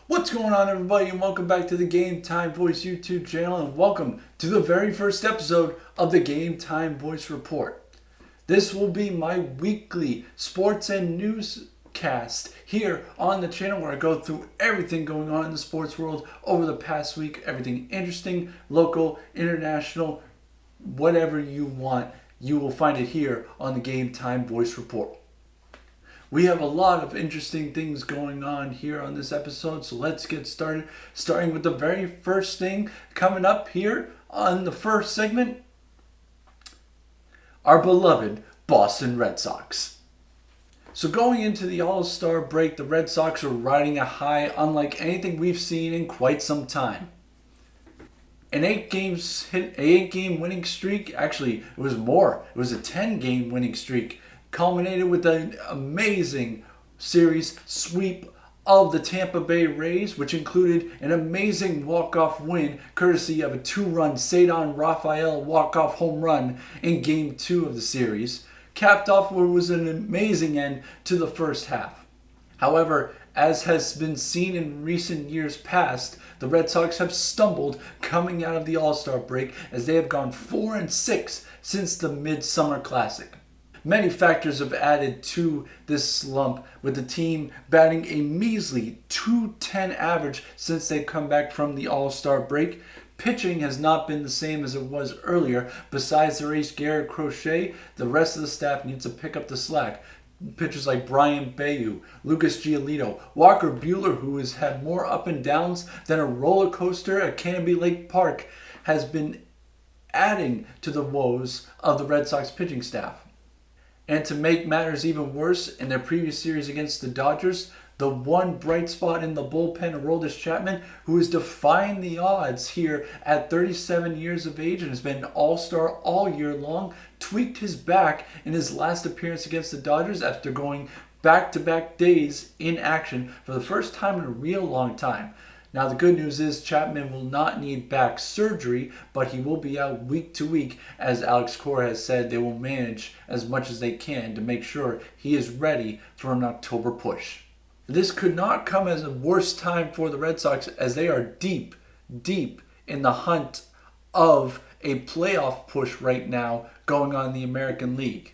What's going on, everybody, and welcome back to the Game Time Voice YouTube channel, and welcome to the very first episode of the Game Time Voice Report. This will be my weekly sports and newscast here on the channel where I go through everything going on in the sports world over the past week, everything interesting, local, international, whatever you want, you will find it here on the Game Time Voice Report. We have a lot of interesting things going on here on this episode, so let's get started. Starting with the very first thing coming up here on the first segment, our beloved Boston Red Sox. So going into the All-Star break, the Red Sox are riding a high unlike anything we've seen in quite some time. An 8-game winning streak, actually it was more, it was a 10-game winning streak, culminated with an amazing series sweep of the Tampa Bay Rays, which included an amazing walk-off win courtesy of a 2-run Cedar Rafael walk-off home run in Game 2 of the series, capped off what was an amazing end to the first half. However, as has been seen in recent years past, the Red Sox have stumbled coming out of the All-Star break as they have gone 4-6 since the Midsummer Classic. Many factors have added to this slump, with the team batting a measly .210 average since they've come back from the All-Star break. Pitching has not been the same as it was earlier. Besides their ace Garrett Crochet, the rest of the staff needs to pick up the slack. Pitchers like Brian Bayu, Lucas Giolito, Walker Buehler, who has had more up and downs than a roller coaster at Canby Lake Park, has been adding to the woes of the Red Sox pitching staff. And to make matters even worse, in their previous series against the Dodgers, the one bright spot in the bullpen, Aroldis Chapman, who is defying the odds here at 37 years of age and has been an all-star all year long, tweaked his back in his last appearance against the Dodgers after going back-to-back days in action for the first time in a real long time. Now, the good news is Chapman will not need back surgery, but he will be out week to week. As Alex Cora has said, they will manage as much as they can to make sure he is ready for an October push. This could not come as a worse time for the Red Sox, as they are deep in the hunt of a playoff push right now going on in the American League.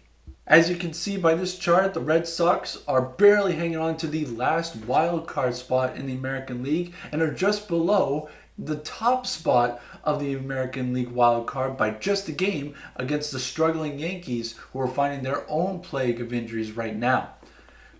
As you can see by this chart, the Red Sox are barely hanging on to the last wild card spot in the American League and are just below the top spot of the American League wild card by just a game against the struggling Yankees, who are finding their own plague of injuries right now.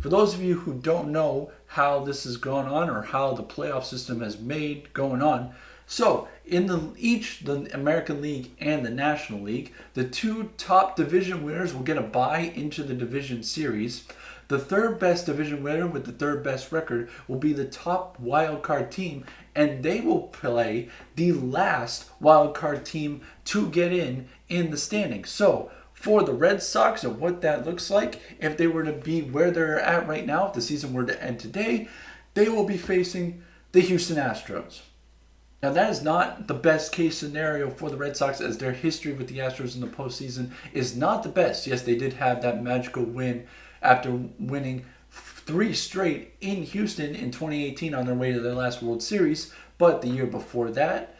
For those of you who don't know how this has gone on or how the playoff system has made going on, so in the American League and the National League, the two top division winners will get a bye into the division series. The third best division winner with the third best record will be the top wild card team, and they will play the last wild card team to get in the standings. So for the Red Sox and what that looks like, if they were to be where they're at right now, if the season were to end today, they will be facing the Houston Astros. Now, that is not the best case scenario for the Red Sox, as their history with the Astros in the postseason is not the best. Yes, they did have that magical win after winning 3 straight in Houston in 2018 on their way to their last World Series, but the year before that,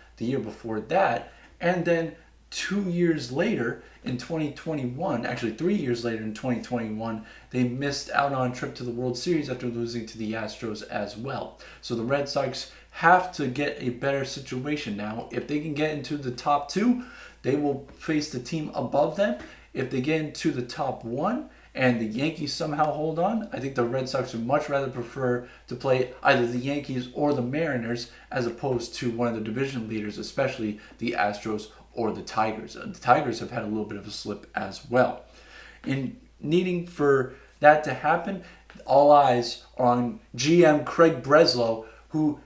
and then 2 years later in 2021, actually 3 years later in 2021, they missed out on a trip to the World Series after losing to the Astros as well. So the Red Sox have to get a better situation now. If they can get into the top 2, they will face the team above them. If they get into the top 1 and the Yankees somehow hold on, I think the Red Sox would much rather prefer to play either the Yankees or the Mariners as opposed to one of the division leaders, especially the Astros or the Tigers. The Tigers have had a little bit of a slip as well. In needing for that to happen, all eyes are on GM Craig Breslow, who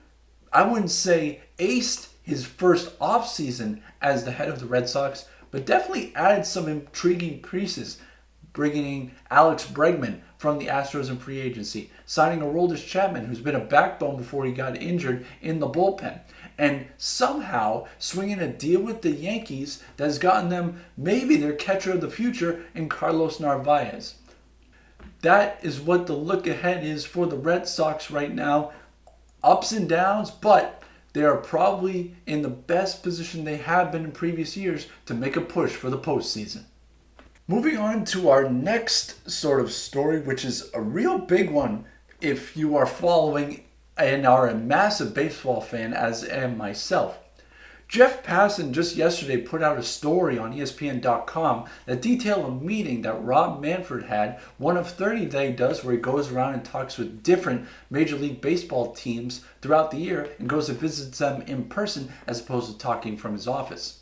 I wouldn't say aced his first offseason as the head of the Red Sox, but definitely added some intriguing pieces, bringing in Alex Bregman from the Astros in free agency, signing Aroldis Chapman, who's been a backbone before he got injured in the bullpen, and somehow swinging a deal with the Yankees that has gotten them maybe their catcher of the future in Carlos Narvaez. that is what the look ahead is for the Red Sox right now. Ups and downs, but they are probably in the best position they have been in previous years to make a push for the postseason. Moving on to our next sort of story, which is a real big one if you are following and are a massive baseball fan, as am myself. Jeff Passan just yesterday put out a story on ESPN.com that detailed a meeting that Rob Manfred had, one of 30 that he does, where he goes around and talks with different Major League Baseball teams throughout the year and goes and visits them in person as opposed to talking from his office.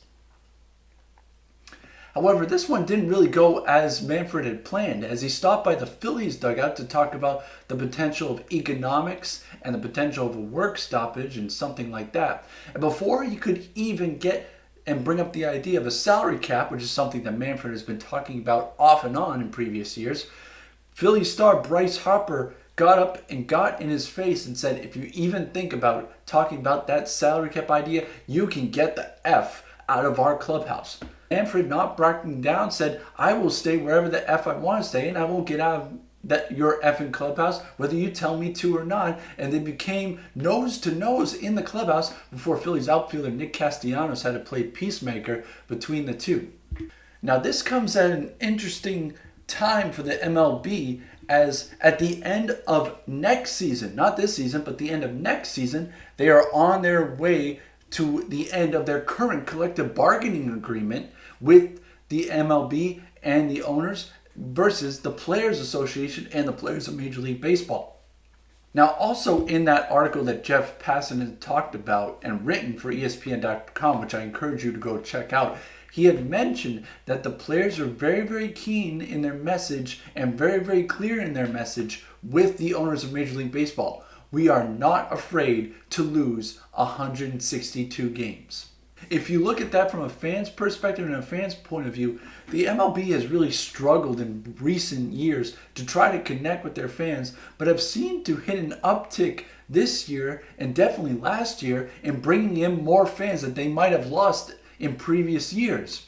However, this one didn't really go as Manfred had planned, as he stopped by the Phillies dugout to talk about the potential of economics and the potential of a work stoppage and something like that. And before he could even get and bring up the idea of a salary cap, which is something that Manfred has been talking about off and on in previous years, Philly star Bryce Harper got up and got in his face and said, if you even think about talking about that salary cap idea, you can get the F out of our clubhouse. Manfred, not backing down, said, I will stay wherever the F I want to stay, and I won't get out of your effing clubhouse, whether you tell me to or not. And they became nose to nose in the clubhouse before Phillies outfielder Nick Castellanos had to play peacemaker between the two. Now, this comes at an interesting time for the MLB, as at the end of next season, not this season, but the end of next season, they are on their way to the end of their current collective bargaining agreement with the MLB and the owners versus the Players Association and the players of Major League Baseball. Now, also in that article that Jeff Passan had talked about and written for ESPN.com, which I encourage you to go check out, he had mentioned that the players are very, very keen in their message and very, very clear in their message with the owners of Major League Baseball. We are not afraid to lose 162 games. If you look at that from a fan's perspective and a fan's point of view, the MLB has really struggled in recent years to try to connect with their fans, but have seemed to hit an uptick this year and definitely last year in bringing in more fans that they might have lost in previous years,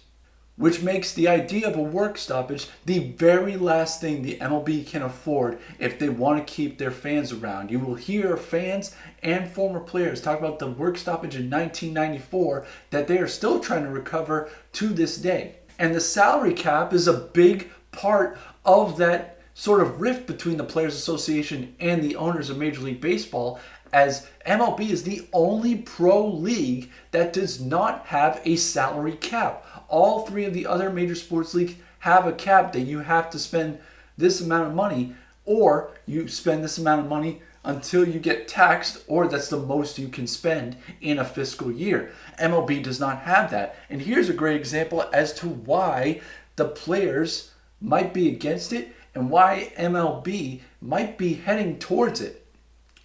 which makes the idea of a work stoppage the very last thing the MLB can afford if they want to keep their fans around. You will hear fans and former players talk about the work stoppage in 1994 that they are still trying to recover to this day. And the salary cap is a big part of that sort of rift between the Players Association and the owners of Major League Baseball, as MLB is the only pro league that does not have a salary cap. All three of the other major sports leagues have a cap that you have to spend this amount of money, or you spend this amount of money until you get taxed, or that's the most you can spend in a fiscal year. MLB does not have that. And here's a great example as to why the players might be against it and why MLB might be heading towards it.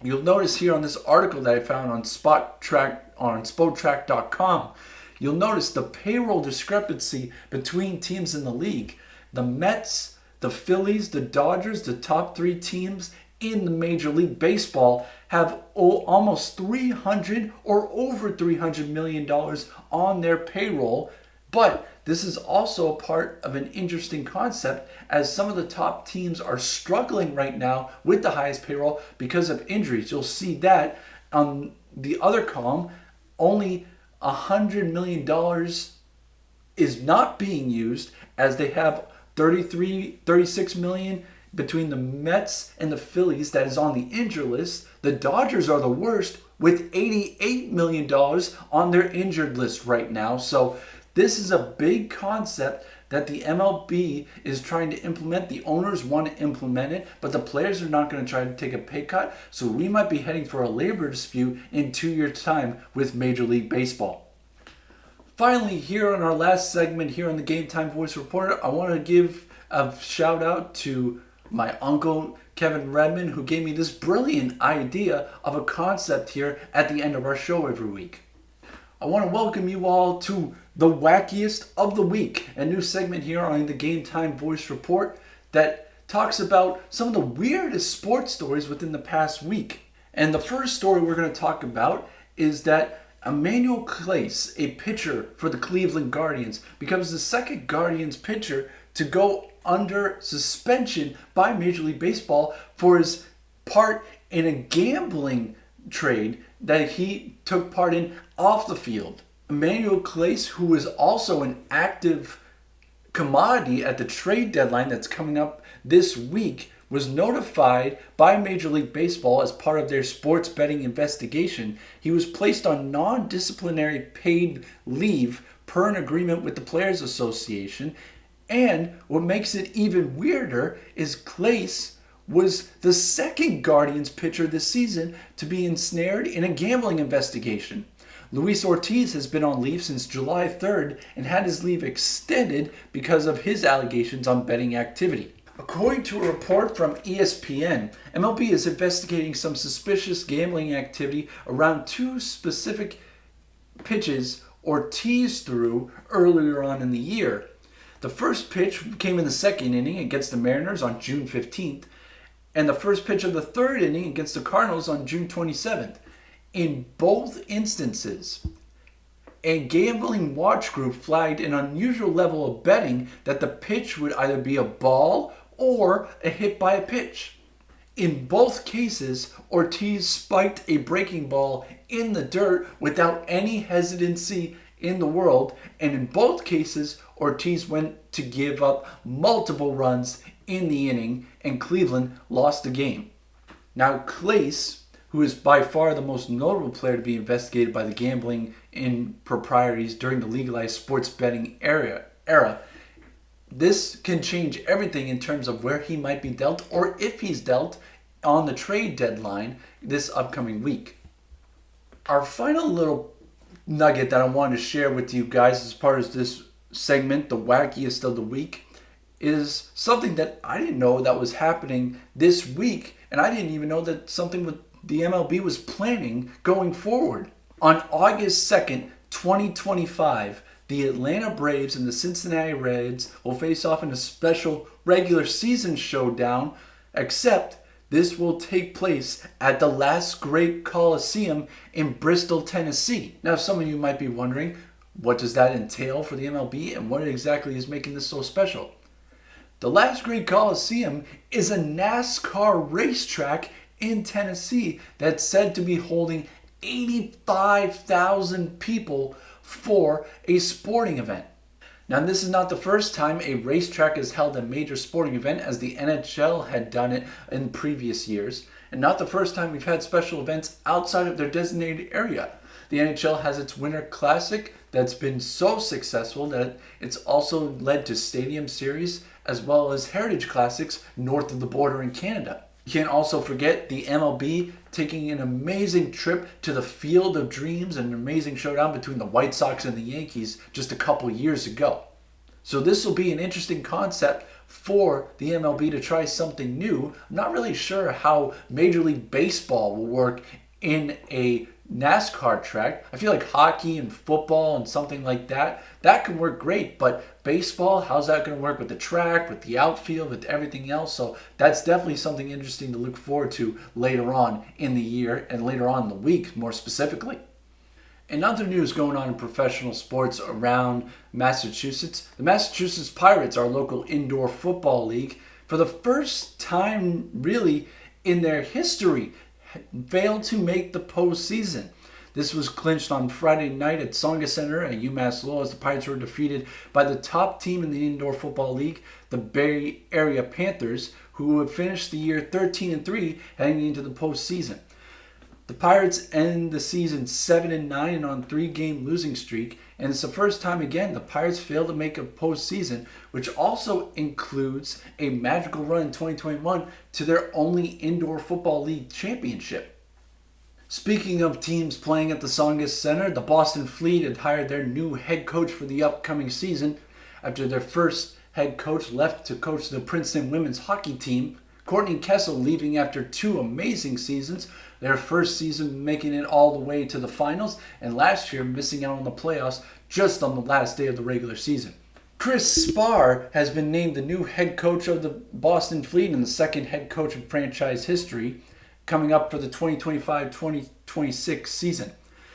You'll notice here on this article that I found on Spotrac.com, you'll notice the payroll discrepancy between teams in the league. The Mets, the Phillies, the Dodgers, the top three teams in the Major League Baseball have almost $300 or over $300 million on their payroll. But this is also a part of an interesting concept, as some of the top teams are struggling right now with the highest payroll because of injuries. You'll see that on the other column, only $100 million is not being used, as they have 36 million between the Mets and the Phillies that is on the injured list. The Dodgers are the worst with $88 million on their injured list right now. So this is a big concept that the MLB is trying to implement. The owners want to implement it, but the players are not going to try to take a pay cut. So we might be heading for a labor dispute in 2 years' time with Major League Baseball. Finally, here on our last segment here on the Game Time Voice Report, I want to give a shout out to my uncle Kevin Redmond, who gave me this brilliant idea of a concept here at the end of our show every week. I want to welcome you all to the wackiest of the week, a new segment here on the Game Time Voice Report that talks about some of the weirdest sports stories within the past week. And the first story we're going to talk about is that Emmanuel Clase, a pitcher for the Cleveland Guardians, becomes the second Guardians pitcher to go under suspension by Major League Baseball for his part in a gambling trade that he took part in off the field. Emmanuel Clace, who was also an active commodity at the trade deadline that's coming up this week, was notified by Major League Baseball as part of their sports betting investigation. He was placed on non-disciplinary paid leave per an agreement with the Players Association. And what makes it even weirder is Clace was the second Guardians pitcher this season to be ensnared in a gambling investigation. Luis Ortiz has been on leave since July 3rd and had his leave extended because of his allegations on betting activity. According to a report from ESPN, MLB is investigating some suspicious gambling activity around two specific pitches Ortiz threw earlier on in the year. The first pitch came in the second inning against the Mariners on June 15th, and the first pitch of the third inning against the Cardinals on June 27th. In both instances, a gambling watch group flagged an unusual level of betting that the pitch would either be a ball or a hit by a pitch. In both cases, Ortiz spiked a breaking ball in the dirt without any hesitancy in the world, and in both cases, Ortiz went to give up multiple runs in the inning, and Cleveland lost the game. Now, Clace, who is by far the most notable player to be investigated by the gambling improprieties during the legalized sports betting era, this can change everything in terms of where he might be dealt or if he's dealt on the trade deadline this upcoming week. Our final little nugget that I wanted to share with you guys as part of this segment, the wackiest of the week, is something that I didn't know that was happening this week, and I didn't even know that something with the MLB was planning going forward. On August 2nd, 2025, the Atlanta Braves and the Cincinnati Reds will face off in a special regular season showdown, except this will take place at the Last Great Coliseum in Bristol, Tennessee. Now, some of you might be wondering, what does that entail for the MLB and what exactly is making this so special? The Last Great Coliseum is a NASCAR racetrack in Tennessee that's said to be holding 85,000 people for a sporting event. Now, this is not the first time a racetrack has held a major sporting event, as the NHL had done it in previous years, and not the first time we've had special events outside of their designated area. The NHL has its Winter Classic that's been so successful that it's also led to Stadium Series as well as Heritage Classics north of the border in Canada. You can't also forget the MLB taking an amazing trip to the Field of Dreams, an amazing showdown between the White Sox and the Yankees just a couple years ago. So this will be an interesting concept for the MLB to try something new. I'm not really sure how Major League Baseball will work in a NASCAR track. I feel like hockey and football and something like that can work great, but baseball, how's that going to work with the track, with the outfield, with everything else? So that's definitely something interesting to look forward to later on in the year and later on in the week, more specifically. And other news going on in professional sports around Massachusetts. The Massachusetts Pirates, our local indoor football league, for the first time really in their history, failed to make the postseason. This was clinched on Friday night at Tsonga Center at UMass Lowell as the Pirates were defeated by the top team in the indoor football league, the Bay Area Panthers, who had finished the year 13-3 heading into the postseason. The Pirates end the season 7-9 and on a 3-game losing streak, and it's the first time again the Pirates failed to make a postseason, which also includes a magical run in 2021 to their only indoor football league championship. Speaking of teams playing at the Tsonga Center, the Boston Fleet had hired their new head coach for the upcoming season after their first head coach left to coach the Princeton women's hockey team. Courtney Kessel leaving after 2 amazing seasons, their first season making it all the way to the finals, and last year missing out on the playoffs just on the last day of the regular season. Chris Spar has been named the new head coach of the Boston Fleet and the second head coach in franchise history, coming up for the 2025-2026 season.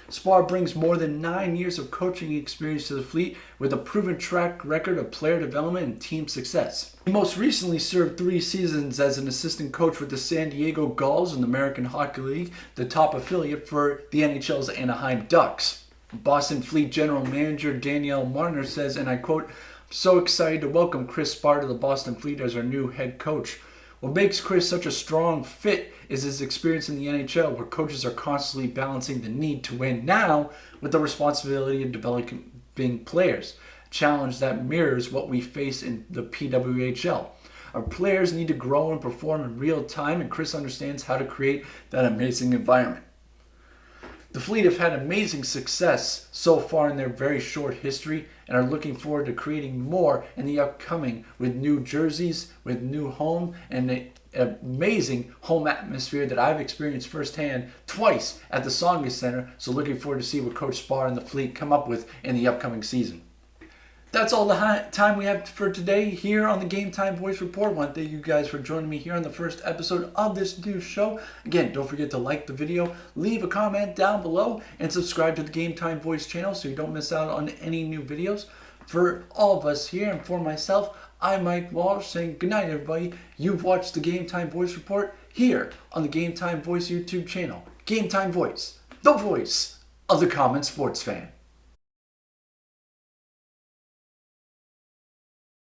Spar brings more than 9 years of coaching experience to the Fleet with a proven track record of player development and team success. He most recently served 3 seasons as an assistant coach with the San Diego Gulls in the American Hockey League, the top affiliate for the NHL's Anaheim Ducks. Boston Fleet General Manager Danielle Marner says, and I quote, "I'm so excited to welcome Chris Spar to the Boston Fleet as our new head coach. What makes Chris such a strong fit is his experience in the NHL, where coaches are constantly balancing the need to win now with the responsibility of developing players, a challenge that mirrors what we face in the PWHL. Our players need to grow and perform in real time, and Chris understands how to create that amazing environment." The Fleet have had amazing success so far in their very short history and are looking forward to creating more in the upcoming with new jerseys, with new home, and an amazing home atmosphere that I've experienced firsthand twice at the Tsongas Center. So looking forward to see what Coach Spar and the Fleet come up with in the upcoming season. That's all the time we have for today here on the Game Time Voice Report. I want to thank you guys for joining me here on the first episode of this new show. Again, don't forget to like the video, leave a comment down below, and subscribe to the Game Time Voice channel so you don't miss out on any new videos. For all of us here and for myself, I'm Mike Walsh saying goodnight, everybody. You've watched the Game Time Voice Report here on the Game Time Voice YouTube channel. Game Time Voice, the voice of the common sports fan.